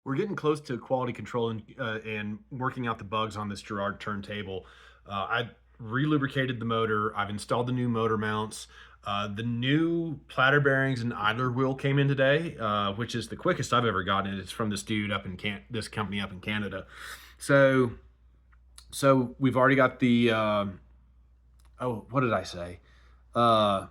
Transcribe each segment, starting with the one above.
We're getting close to quality control and working out the bugs on this Garrard turntable. I re-lubricated the motor. I've installed the new motor mounts. The new platter bearings and idler wheel came in today, which is the quickest I've ever gotten it. It's from this dude up in this company up in Canada. So, so we've already got the oh, what did I say? Uh,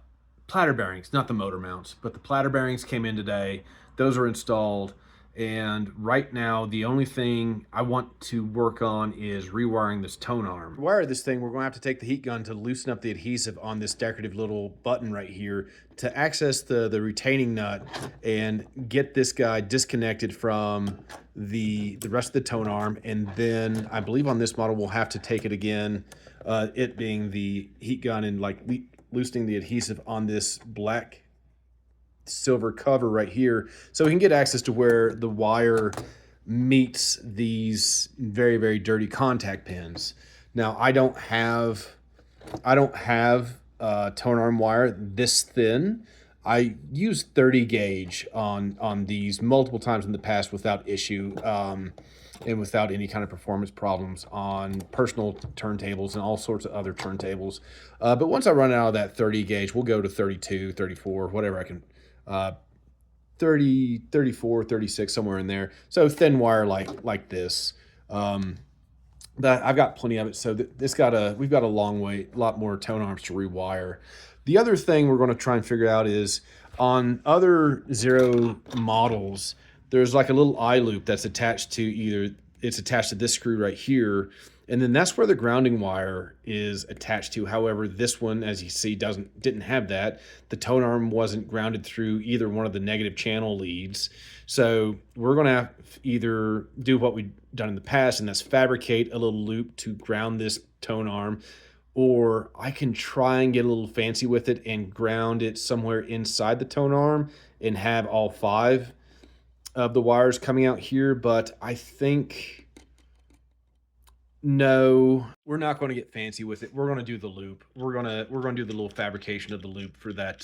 Platter bearings, not the motor mounts, but the platter bearings came in today. Those are installed. And right now, the only thing I want to work on is rewiring this tone arm. To wire this thing, we're going to have to take the heat gun to loosen up the adhesive on this decorative little button right here to access the retaining nut and get this guy disconnected from the rest of the tone arm. And then I believe on this model, we'll have to take it again, it being the heat gun and like loosening the adhesive on this black silver cover right here so we can get access to where the wire meets these very, very dirty contact pins. Now I don't have tone arm wire this thin. I used 30 gauge on these multiple times in the past without issue, and without any kind of performance problems on personal turntables and all sorts of other turntables. But once I run out of that 30 gauge, we'll go to 32, 34, whatever I can, 30, 34, 36, somewhere in there. So thin wire like this. That I've got plenty of it. So we've got a lot more tone arms to rewire. The other thing we're going to try and figure out is on other Zero models, there's like a little eye loop that's attached to it's attached to this screw right here. And then that's where the grounding wire is attached to. However, this one, as you see, didn't have that. The tone arm wasn't grounded through either one of the negative channel leads. So we're going to have either do what we've done in the past, and that's fabricate a little loop to ground this tone arm, or I can try and get a little fancy with it and ground it somewhere inside the tone arm and have all 5 of the wires coming out here. But I think, no, we're not going to get fancy with it. We're going to do the loop. We're going to do the little fabrication of the loop for that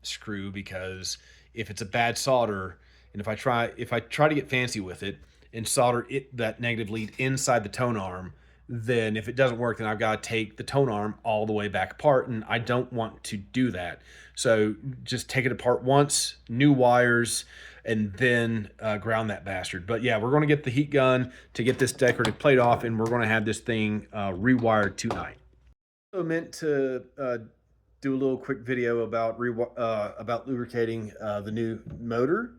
screw, because if it's a bad solder, and if I try to get fancy with it and solder that negative lead inside the tone arm, then if it doesn't work, then I've got to take the tone arm all the way back apart, and I don't want to do that. So just take it apart once, new wires, and then ground that bastard. But yeah, we're going to get the heat gun to get this decorative plate off, and we're going to have this thing rewired tonight. I meant to do a little quick video about lubricating the new motor,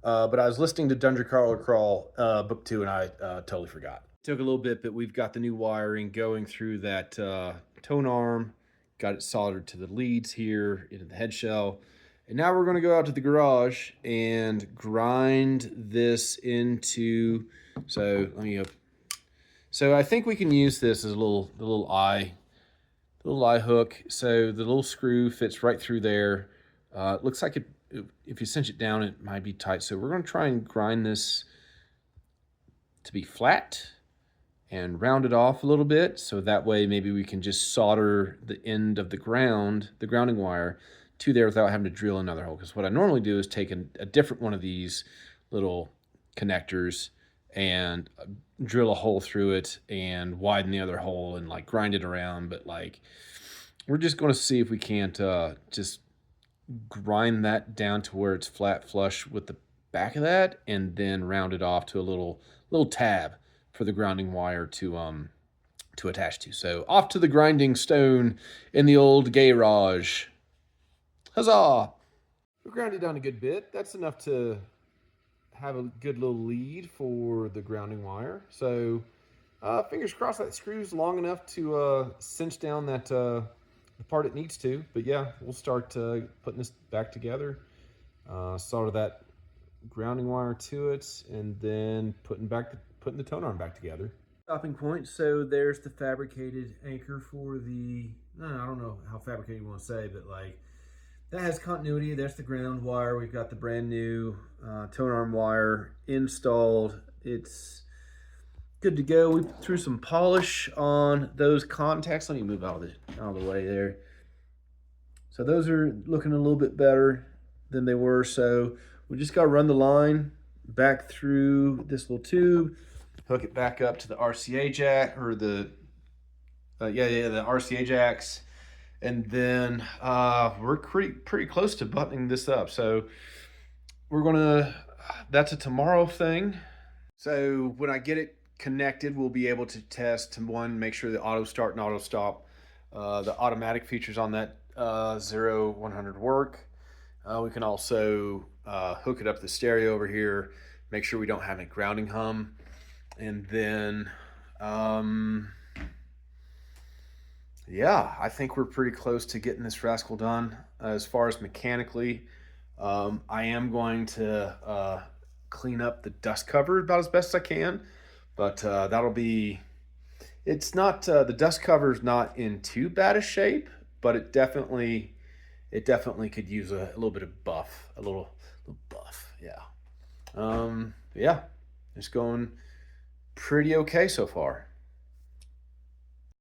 but I was listening to Dungeon Crawler Crawl book 2, and I totally forgot. Took a little bit, but we've got the new wiring going through that tone arm, got it soldered to the leads here into the head shell. And now we're going to go out to the garage and grind this into, so I think we can use this as the little eye hook. So the little screw fits right through there. It looks like if you cinch it down, it might be tight. So we're going to try and grind this to be flat and round it off a little bit, so that way maybe we can just solder the end of the grounding wire to there without having to drill another hole. Because what I normally do is take a different one of these little connectors and drill a hole through it and widen the other hole and like grind it around. But like, we're just going to see if we can't just grind that down to where it's flat flush with the back of that, and then round it off to a little tab for the grounding wire to attach to. So off to the grinding stone in the old garage. Huzzah! We ground it down a good bit. That's enough to have a good little lead for the grounding wire. So fingers crossed that screw's long enough to cinch down that the part it needs to. But yeah, we'll start putting this back together. Solder that grounding wire to it, and then putting the tone arm back together. Stopping point. So there's the fabricated anchor for the, I don't know how fabricated you want to say, but like that has continuity. There's the ground wire. We've got the brand new tone arm wire installed. It's good to go. We threw some polish on those contacts. Let me move out of the way there. So those are looking a little bit better than they were. So We just got to run the line back through this little tube, hook it back up to the RCA jack, or the the RCA jacks, and then we're pretty close to buttoning this up. So we're gonna, that's a tomorrow thing. So when I get it connected, we'll be able to test, to one, make sure the auto start and auto stop, the automatic features on that 0-100 work. We can also hook it up to the stereo over here, make sure we don't have any grounding hum, and then yeah, I think we're pretty close to getting this rascal done. As far as mechanically, I am going to clean up the dust cover about as best I can, but that'll be, it's not, the dust cover is not in too bad a shape, but it definitely could use a little bit of buff, a little buff, yeah. Yeah, it's going pretty okay so far.